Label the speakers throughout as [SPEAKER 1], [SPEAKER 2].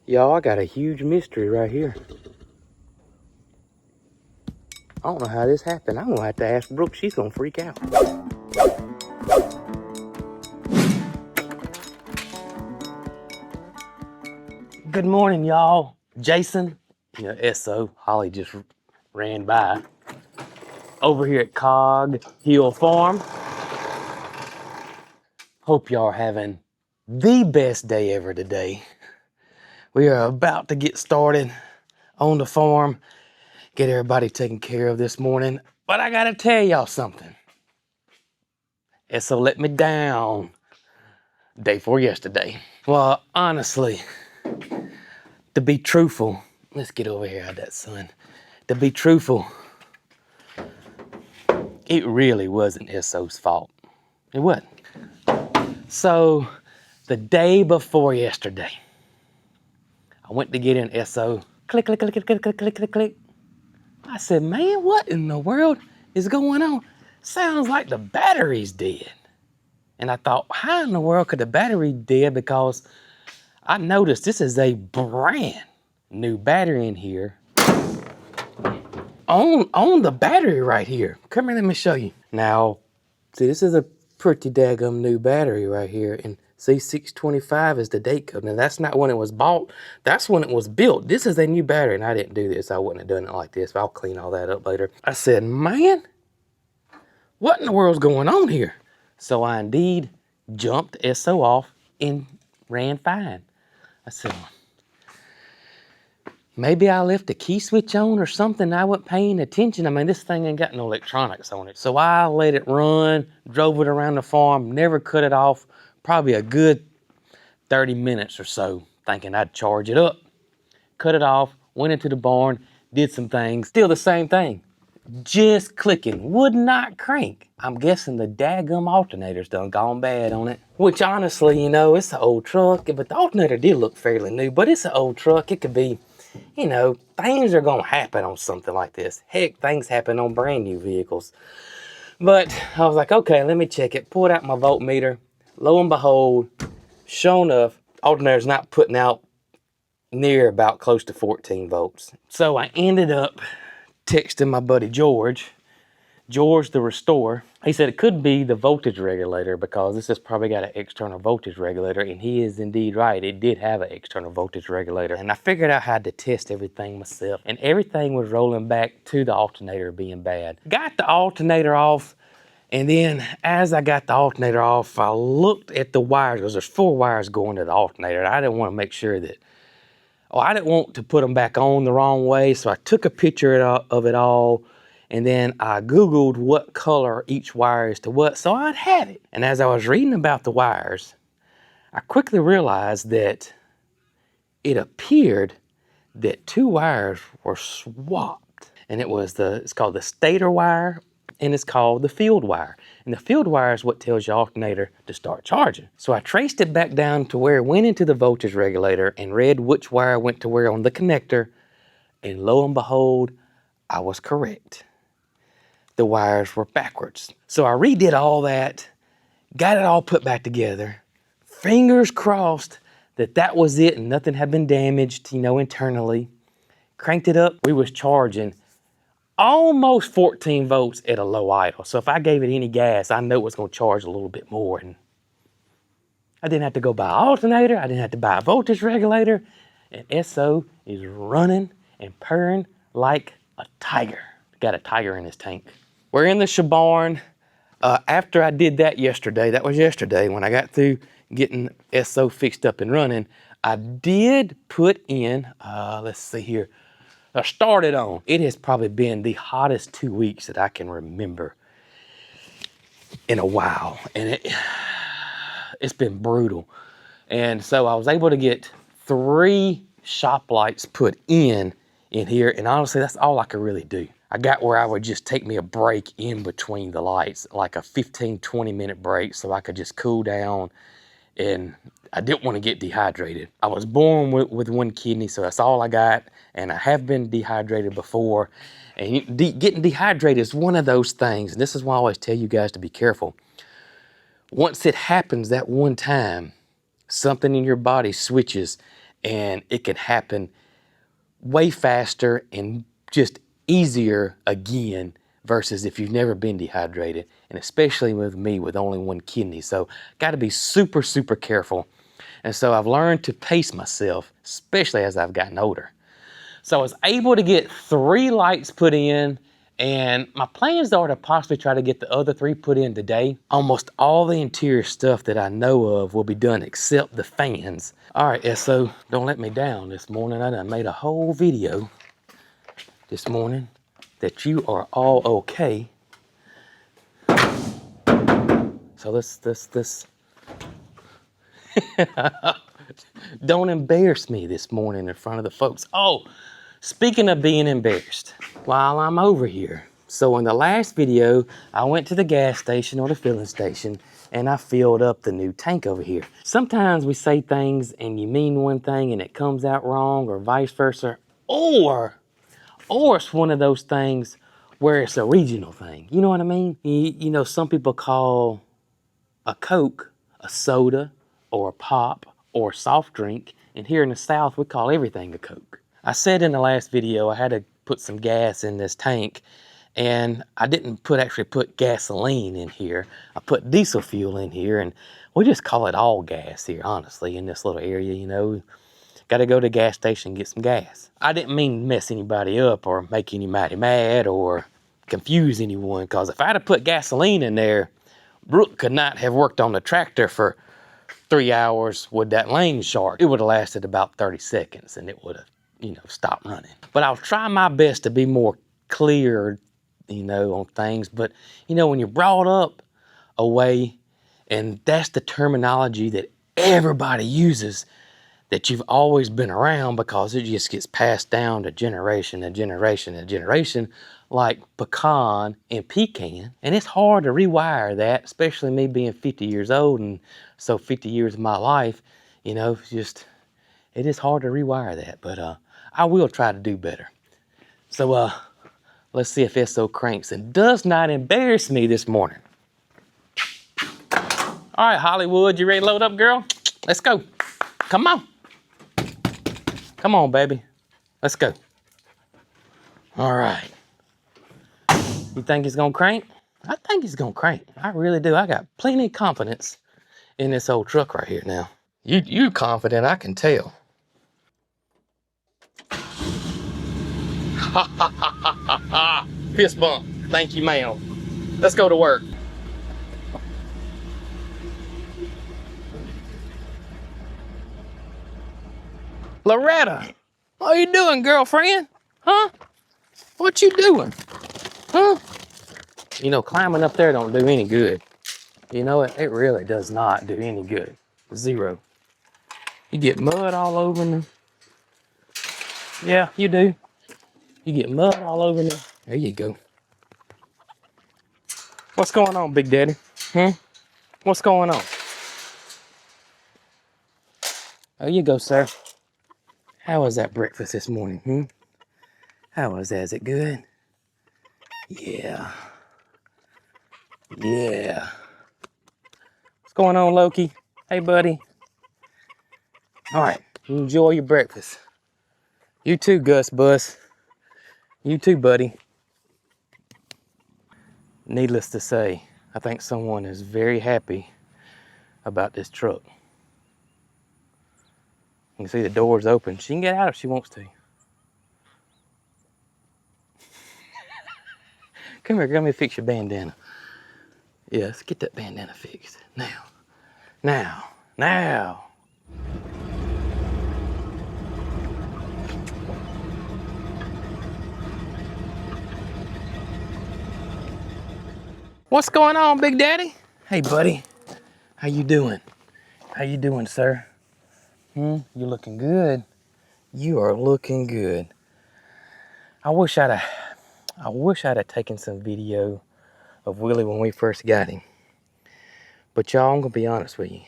[SPEAKER 1] Y'all, I got a huge mystery right here. I don't know how this happened. I'm gonna have to ask Brooke. She's gonna freak out. Good morning, y'all. Jason, SO, Holly just ran by. Over here at Cog Hill Farm. Hope y'all are having the best day ever today. We are about to get started on the farm, get everybody taken care of this morning. But I gotta tell y'all something. SO let me down day before yesterday. Well, honestly, to be truthful, let's get over here out of that sun. To be truthful, it really wasn't SO's fault. It wasn't. So, the day before yesterday, I went to get in SO. Click, click, click, click, click, click, click, click, click. I said, man, what in the world is going on? Sounds like the battery's dead. And I thought, how in the world could the battery dead? Because I noticed this is a brand new battery in here. On the battery right here. Come here, let me show you. Now, see, this is a pretty daggum new battery right here. And see, 625 is the date code. Now, that's not when it was bought. That's when it was built. This is a new battery, and I didn't do this. I wouldn't have done it like this, but I'll clean all that up later. I said, man, what in the world's going on here? So I indeed jumped SO off and ran fine. I said, maybe I left the key switch on or something. I wasn't paying attention. I mean, this thing ain't got no electronics on it. So I let it run, drove it around the farm, never cut it off. Probably a good 30 minutes or so, thinking I'd charge it up. Cut it off, went into the barn, did some things. Still the same thing. Just clicking, would not crank. I'm guessing the daggum alternator's done gone bad on it. Which honestly, it's an old truck, but the alternator did look fairly new, but it's an old truck. It could be, things are gonna happen on something like this. Heck, things happen on brand new vehicles. But I was like, okay, let me check it. Pulled out my voltmeter. Lo and behold, sure enough, alternator's not putting out near about close to 14 volts. So I ended up texting my buddy George the restorer. He said it could be the voltage regulator because this has probably got an external voltage regulator, and he is indeed right. It did have an external voltage regulator, and I figured out how to test everything myself, and everything was rolling back to the alternator being bad. Got the alternator off, and then as I got the alternator off, I looked at the wires because there's 4 wires going to the alternator. I didn't want to make sure that I didn't want to put them back on the wrong way, so I took a picture of it all, and then I Googled what color each wire is to what, so I'd have it. And as I was reading about the wires, I quickly realized that it appeared that 2 wires were swapped. And it's called the stator wire, and it's called the field wire. And the field wire is what tells your alternator to start charging. So I traced it back down to where it went into the voltage regulator and read which wire went to where on the connector. And lo and behold, I was correct. The wires were backwards. So I redid all that, got it all put back together. Fingers crossed that was it and nothing had been damaged, internally. Cranked it up. We was charging almost 14 volts at a low idle. So if I gave it any gas, I know it was going to charge a little bit more. And I didn't have to go buy an alternator. I didn't have to buy a voltage regulator. And SO is running and purring like a tiger. Got a tiger in his tank. We're in the barn. After I did that yesterday, that was yesterday, when I got through getting SO fixed up and running, I did put in, let's see here, I started on. It has probably been the hottest 2 weeks that I can remember in a while. And it's been brutal. And so I was able to get 3 shop lights put in here. And honestly, that's all I could really do. I got where I would just take me a break in between the lights, like a 15, 20 minute break so I could just cool down. And I didn't want to get dehydrated. I was born with 1 kidney, so that's all I got. And I have been dehydrated before. And getting dehydrated is one of those things. And this is why I always tell you guys to be careful. Once it happens that one time, something in your body switches and it can happen way faster and just easier again versus if you've never been dehydrated, and especially with me with only one kidney. So got to be super, super careful. And so I've learned to pace myself, especially as I've gotten older. So I was able to get 3 lights put in, and my plans are to possibly try to get the other 3 put in today. Almost all the interior stuff that I know of will be done except the fans. All right, SO, don't let me down this morning. I done made a whole video this morning that you are all okay. So let's don't embarrass me this morning in front of the folks. Oh, speaking of being embarrassed, while I'm over here. So in the last video, I went to the gas station or the filling station and I filled up the new tank over here. Sometimes we say things and you mean one thing and it comes out wrong, or vice versa, or it's one of those things where it's a regional thing. You know what I mean? You know, some people call a Coke a soda or a pop or a soft drink, and here in the South we call everything a Coke. I said in the last video I had to put some gas in this tank, and I didn't actually put gasoline in here. I put diesel fuel in here, and we just call it all gas here, honestly, in this little area. You know, got to go to the gas station and get some gas. I didn't mean to mess anybody up or make anybody mad or confuse anyone, because if I'd have put gasoline in there, Brooke could not have worked on the tractor for 3 hours with that lane shark. It would have lasted about 30 seconds and it would have, you know, stopped running. But I'll try my best to be more clear, you know, on things. But, you know, when you're brought up a way, and that's the terminology that everybody uses, that you've always been around, because it just gets passed down to generation and generation and generation, like pecan and pecan. And it's hard to rewire that, especially me being 50 years old, and so 50 years of my life, you know, it is hard to rewire that, but I will try to do better. So let's see if SO cranks and does not embarrass me this morning. All right, Hollywood, you ready to load up, girl? Let's go. Come on. Come on, baby. Let's go. All right. You think he's gonna crank? I think he's gonna crank. I really do. I got plenty of confidence in this old truck right here now. You confident, I can tell. Ha ha ha ha ha ha. Fist bump. Thank you, ma'am. Let's go to work. Loretta, what you doing, girlfriend? Huh? What you doing? Huh? You know, climbing up there don't do any good. You know, it really does not do any good. Zero. You get mud all over them. Yeah, you do. You get mud all over them. There you go. What's going on, Big Daddy? What's going on? There you go, sir. How was that breakfast this morning? How was that? Is it good? Yeah. Yeah. What's going on, Loki? Hey, buddy. All right. Enjoy your breakfast. You too, Gus Bus. You too, buddy. Needless to say, I think someone is very happy about this truck. You can see the doors open. She can get out if she wants to. Come here, let me fix your bandana. Yeah, let's get that bandana fixed. Now. What's going on, Big Daddy? Hey, buddy. How you doing? How you doing, sir? You looking good. You are looking good. I wish I'd have taken some video of Willie when we first got him. But y'all, I'm gonna be honest with you.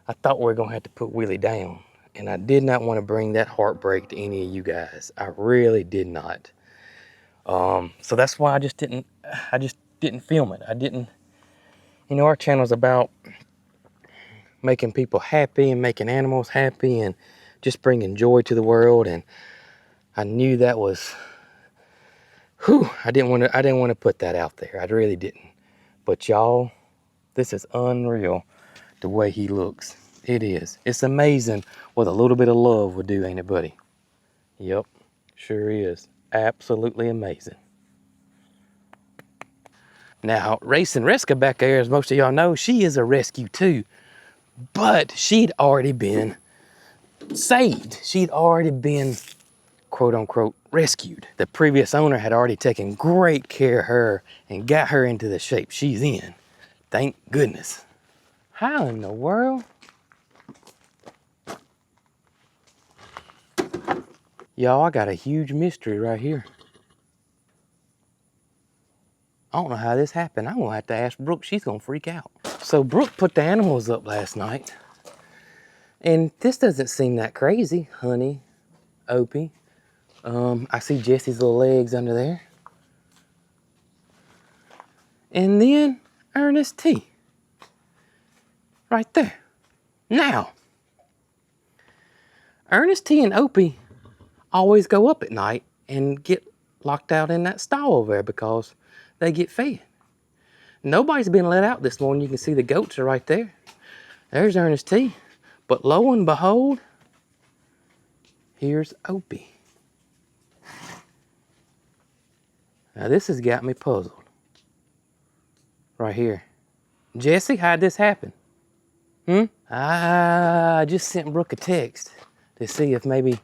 [SPEAKER 1] I thought we were gonna have to put Willie down, and I did not want to bring that heartbreak to any of you guys. I really did not. So that's why I just didn't film it. I didn't, you know, our channel's about making people happy and making animals happy and just bringing joy to the world. And I knew that was, whew, I didn't want to put that out there. I really didn't. But y'all, this is unreal the way he looks. It is. It's amazing what a little bit of love would do, ain't it, buddy? Yep, sure is. Absolutely amazing. Now, Racing Rescue back there, as most of y'all know, she is a rescue too. But she'd already been saved. She'd already been, quote unquote, rescued. The previous owner had already taken great care of her and got her into the shape she's in. Thank goodness. How in the world? Y'all, I got a huge mystery right here. I don't know how this happened. I'm gonna have to ask Brooke. She's gonna freak out. So Brooke put the animals up last night. And this doesn't seem that crazy, honey, Opie. I see Jesse's little legs under there. And then Ernest T. Right there. Now, Ernest T and Opie always go up at night and get locked out in that stall over there because they get fed. Nobody's been let out this morning. You can see the goats are right there. There's Ernest T. But lo and behold, here's Opie. Now this has got me puzzled. Right here. Jesse, how'd this happen? I just sent Brooke a text to see if maybe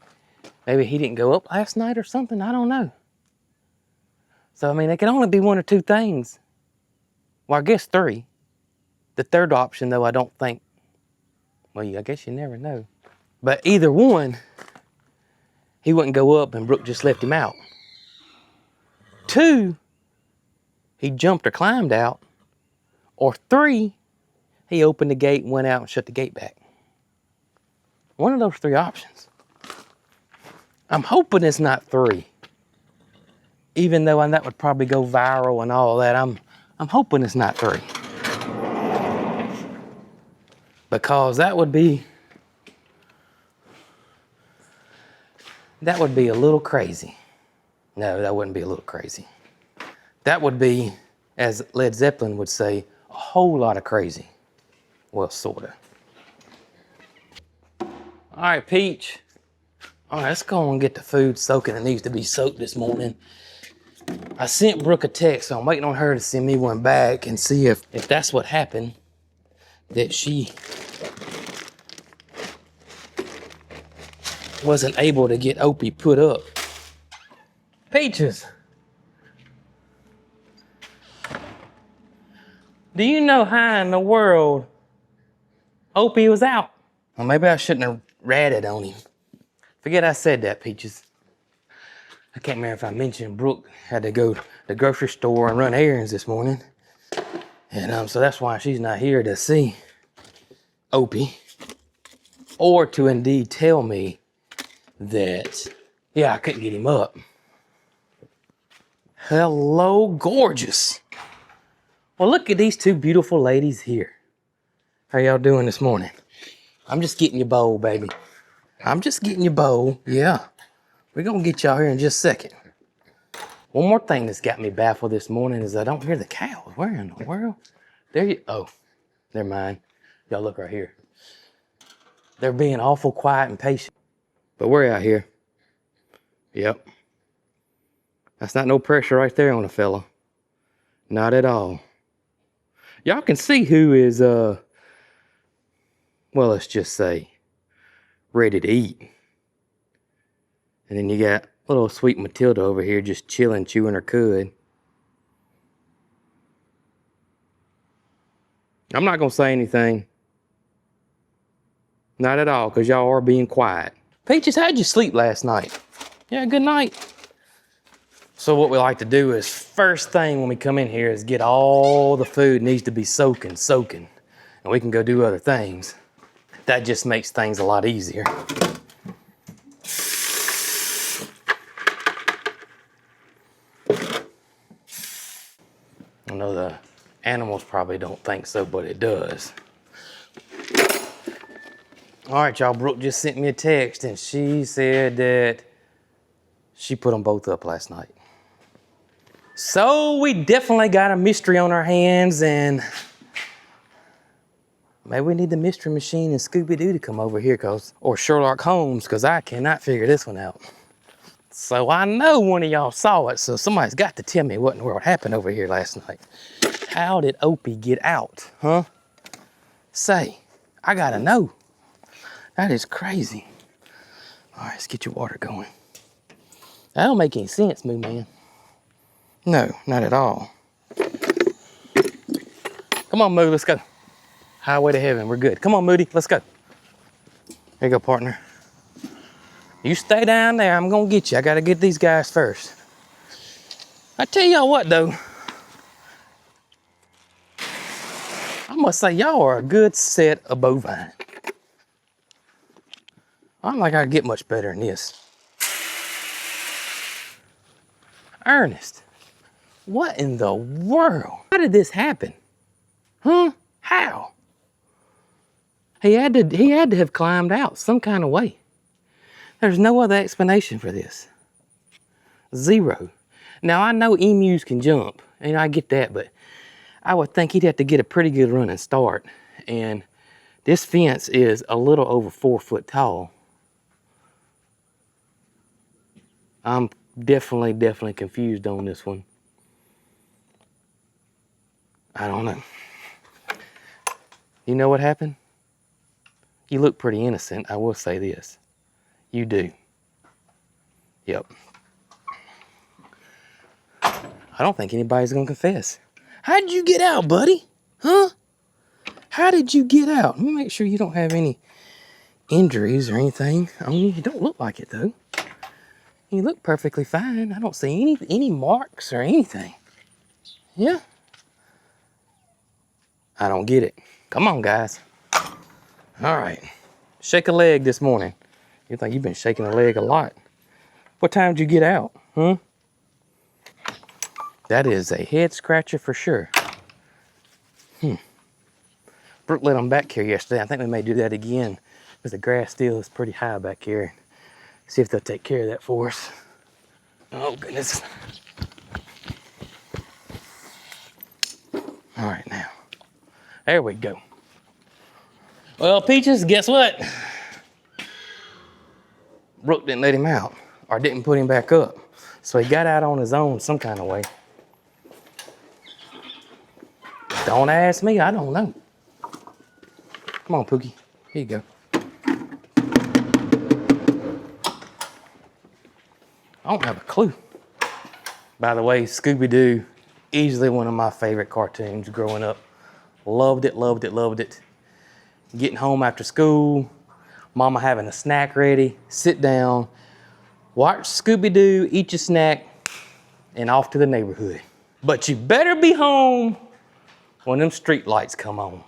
[SPEAKER 1] he didn't go up last night or something. I don't know. So, I mean, it can only be one or two things. Well, I guess three. The third option, though, I don't think. Well, I guess you never know. But either one, he wouldn't go up and Brooke just left him out. Two, he jumped or climbed out. Or three, he opened the gate and went out and shut the gate back. One of those three options. I'm hoping it's not three. Even though that would probably go viral and all that, I'm hoping it's not three. Because that would be a little crazy. No, that wouldn't be a little crazy. That would be, as Led Zeppelin would say, a whole lot of crazy. Well, sorta. All right, Peach. All right, let's go and get the food soaking. It needs to be soaked this morning. I sent Brooke a text, so I'm waiting on her to send me one back and see if that's what happened, that she wasn't able to get Opie put up. Peaches, do you know how in the world Opie was out? Well, maybe I shouldn't have ratted on him. Forget I said that, Peaches. I can't remember if I mentioned Brooke had to go to the grocery store and run errands this morning. And so that's why she's not here to see Opie. Or to indeed tell me that, yeah, I couldn't get him up. Hello, gorgeous. Well, look at these two beautiful ladies here. How y'all doing this morning? I'm just getting your bowl, baby. I'm just getting your bowl, yeah. We're gonna get y'all here in just a second. One more thing that's got me baffled this morning is I don't hear the cows. Where in the world? Oh, never mind. Y'all look right here. They're being awful quiet and patient. But we're out here. Yep. That's not no pressure right there on a fella. Not at all. Y'all can see who is, well, let's just say, ready to eat. And then you got little sweet Matilda over here just chilling, chewing her cud. I'm not gonna say anything. Not at all, because y'all are being quiet. Peaches, how'd you sleep last night? Yeah, good night. So what we like to do is, first thing when we come in here is get all the food needs to be soaking. And we can go do other things. That just makes things a lot easier. I know the animals probably don't think so, but it does. All right, y'all, Brooke just sent me a text and she said that she put them both up last night. So we definitely got a mystery on our hands, and maybe we need the mystery machine and Scooby-Doo to come over here, or Sherlock Holmes, because I cannot figure this one out. So I know one of y'all saw it, so somebody's got to tell me what in the world happened over here last night. How did Opie get out, huh? Say, I gotta know. That is crazy. All right, let's get your water going. That don't make any sense, Moo Man. No, not at all. Come on, Moo, let's go. Highway to heaven, we're good. Come on, Moody, let's go. Here you go, partner. You stay down there, I'm gonna get you. I gotta get these guys first. I tell y'all what though, I must say y'all are a good set of bovine. I don't think I can get much better than this. Ernest, what in the world? How did this happen? Huh? How? He had to have climbed out some kind of way. There's no other explanation for this. Zero. Now I know emus can jump, and I get that, but I would think he'd have to get a pretty good running start. And this fence is a little over 4 foot tall. I'm definitely confused on this one. I don't know. You know what happened? You look pretty innocent, I will say this. You do. Yep. I don't think anybody's gonna confess. How'd you get out, buddy? Huh? How did you get out? Let me make sure you don't have any injuries or anything on you. You don't look like it though. You look perfectly fine. I don't see any marks or anything. Yeah? I don't get it. Come on, guys. All right. Shake a leg this morning. You think you've been shaking a leg a lot. What time did you get out? Huh? That is a head scratcher for sure. Brooke let them back here yesterday. I think we may do that again because the grass still is pretty high back here. See if they'll take care of that for us. Oh, goodness. All right, now. There we go. Well, Peaches, guess what? Brooke didn't let him out or didn't put him back up. So he got out on his own some kind of way. Don't ask me, I don't know. Come on, Pookie. Here you go. I don't have a clue. By the way, Scooby-Doo, easily one of my favorite cartoons growing up. Loved it, loved it, loved it. Getting home after school, mama having a snack ready, sit down, watch Scooby-Doo, eat your snack, and off to the neighborhood. But you better be home when them street lights come on.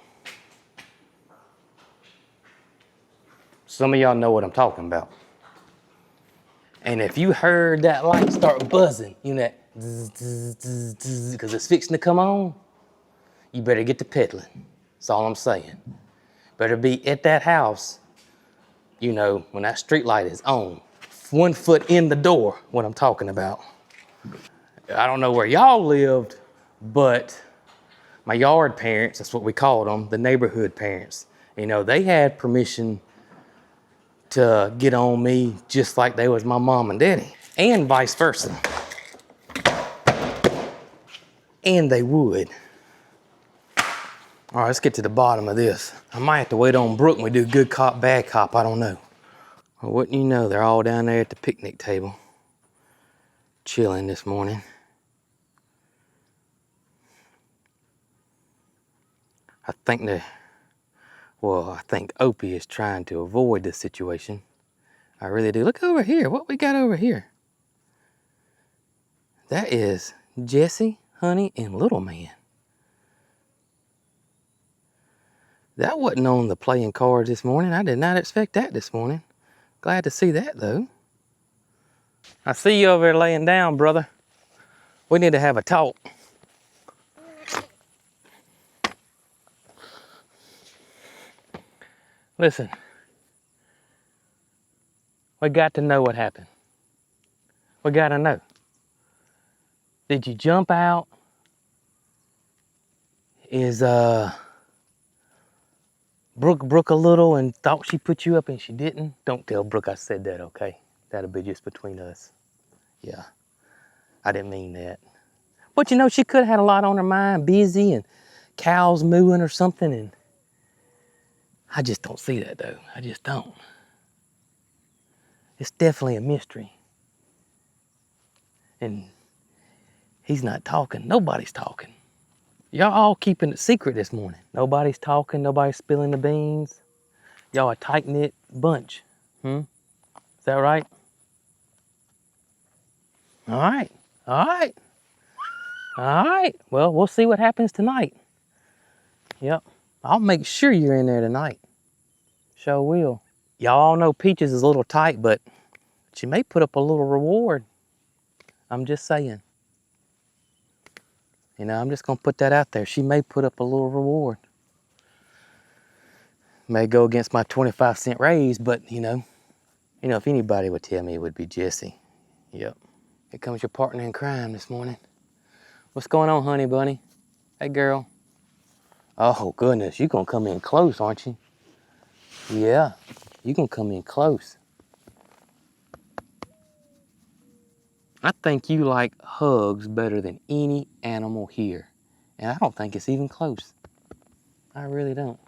[SPEAKER 1] Some of y'all know what I'm talking about. And if you heard that light start buzzing, you know that zzz, because it's fixing to come on, you better get to peddling. That's all I'm saying. Better be at that house, you know, when that street light is on. 1 foot in the door, what I'm talking about. I don't know where y'all lived, but my yard parents, that's what we called them, the neighborhood parents, you know, they had permission to get on me just like they was my mom and daddy, and vice versa. And they would. All right, let's get to the bottom of this. I might have to wait on Brooke when we do good cop, bad cop, I don't know. Well, wouldn't you know, they're all down there at the picnic table, chilling this morning. I think Opie is trying to avoid this situation. I really do. Look over here, what we got over here? That is Jesse, Honey, and Little Man. That wasn't on the playing cards this morning. I did not expect that this morning. Glad to see that though. I see you over there laying down, brother. We need to have a talk. Listen, We got to know what happened. We got to know. Did you jump out? Is Brooke a little and thought she put you up and she didn't? Don't tell Brooke I said that, okay? That'll be just between us. Yeah, I didn't mean that. But you know, she could have had a lot on her mind, busy and cows mooing or something, and I just don't see that though. I just don't. It's definitely a mystery. And he's not talking. Nobody's talking. Y'all all keeping it secret this morning. Nobody's talking. Nobody's spilling the beans. Y'all a tight-knit bunch. Is that right? All right. All right. All right. Well, we'll see what happens tonight. Yep. I'll make sure you're in there tonight. Sure will. Y'all all know Peaches is a little tight, but she may put up a little reward. I'm just saying. You know, I'm just going to put that out there. She may put up a little reward. May go against my 25-cent raise, but you know, if anybody would tell me, it would be Jesse. Yep. Here comes your partner in crime this morning. What's going on, honey bunny? Hey, girl. Oh, goodness, you going to come in close, aren't you? Yeah, you going to come in close. I think you like hugs better than any animal here. And I don't think it's even close. I really don't.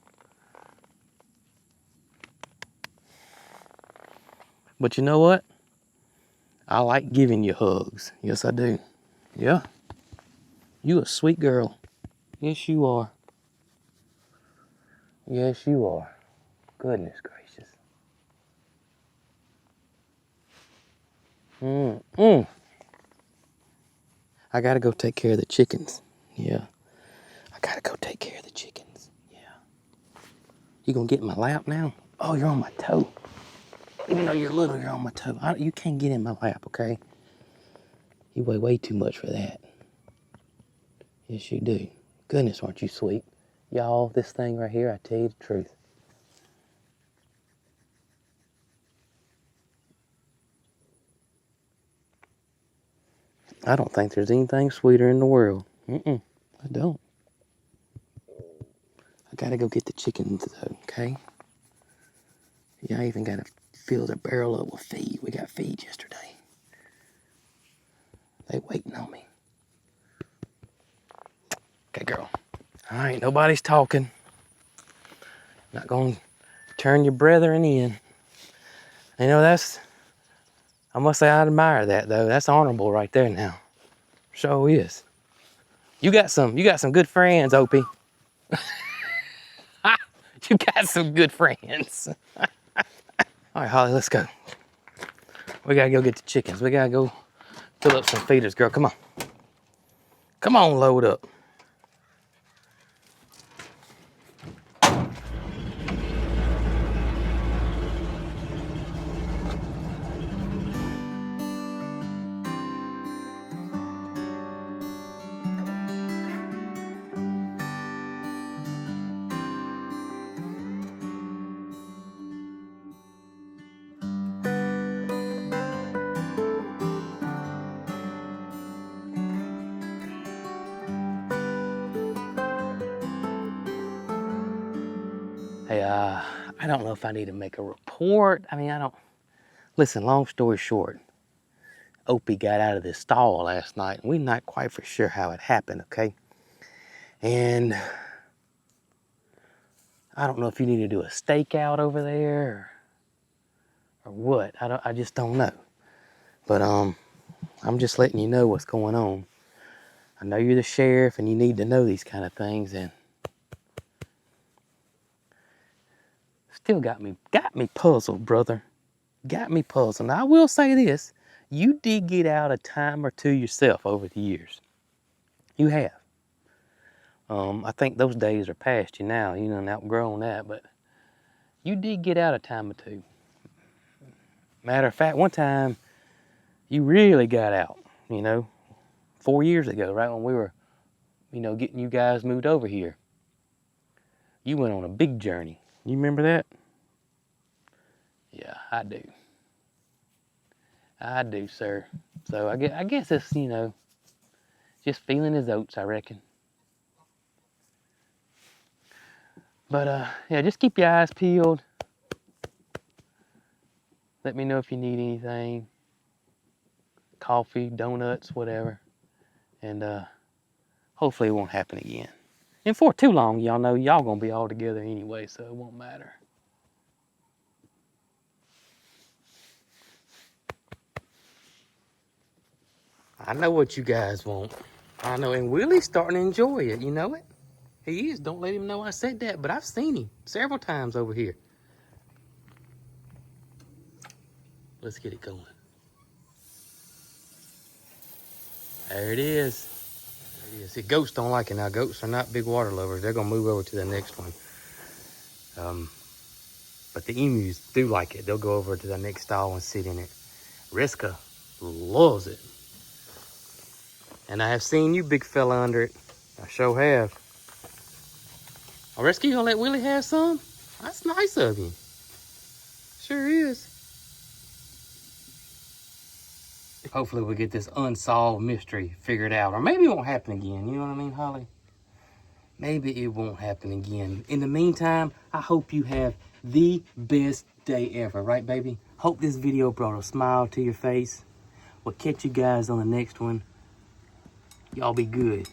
[SPEAKER 1] But you know what? I like giving you hugs. Yes, I do. Yeah. You a sweet girl. Yes, you are. Yes, you are. Goodness gracious. I gotta go take care of the chickens. Yeah. I gotta go take care of the chickens. Yeah. You gonna get in my lap now? Oh, you're on my toe. Even though you're little, you're on my toe. You can't get in my lap, okay? You weigh way too much for that. Yes, you do. Goodness, aren't you sweet? Y'all, this thing right here, I tell you the truth. I don't think there's anything sweeter in the world. I don't. I gotta go get the chickens though, okay? Yeah, I even gotta fill the barrel up with feed. We got feed yesterday. They waiting on me. Okay, girl. All right, nobody's talking. Not gonna turn your brethren in. You know, I must say I admire that though. That's honorable right there now. Sure is. You got some good friends, Opie. You got some good friends. All right, Holly, let's go. We gotta go get the chickens. We gotta go fill up some feeders, girl. Come on. Come on, load up. Hey, I don't know if I need to make a report. I mean, listen, long story short, Opie got out of this stall last night, and we're not quite for sure how it happened, okay? And I don't know if you need to do a stakeout over there or what. I just don't know. But I'm just letting you know what's going on. I know you're the sheriff and you need to know these kind of things, and still got me puzzled, brother. Got me puzzled. Now I will say this, you did get out a time or two yourself over the years. You have. I think those days are past you now. You done outgrown that, but you did get out a time or two. Matter of fact, one time you really got out, 4 years ago, right when we were, getting you guys moved over here. You went on a big journey. You remember that? Yeah, I do. I do, sir. So I guess it's, you know, just feeling his oats, I reckon. But yeah, just keep your eyes peeled. Let me know if you need anything. Coffee, donuts, whatever. And hopefully it won't happen again. And for too long, y'all know y'all gonna be all together anyway, so it won't matter. I know what you guys want. I know, and Willie's starting to enjoy it, you know it? He is. Don't let him know I said that, but I've seen him several times over here. Let's get it going. There it is. There it is. See, goats don't like it now. Goats are not big water lovers. They're gonna move over to the next one. But the emus do like it. They'll go over to the next stall and sit in it. Riska loves it. And I have seen you, big fella, under it. I sure have. Oh, Riska, you gonna let Willie have some? That's nice of you. Sure is. Hopefully we'll get this unsolved mystery figured out. Or maybe it won't happen again. You know what I mean, Holly? Maybe it won't happen again. In the meantime, I hope you have the best day ever. Right, baby? Hope this video brought a smile to your face. We'll catch you guys on the next one. Y'all be good.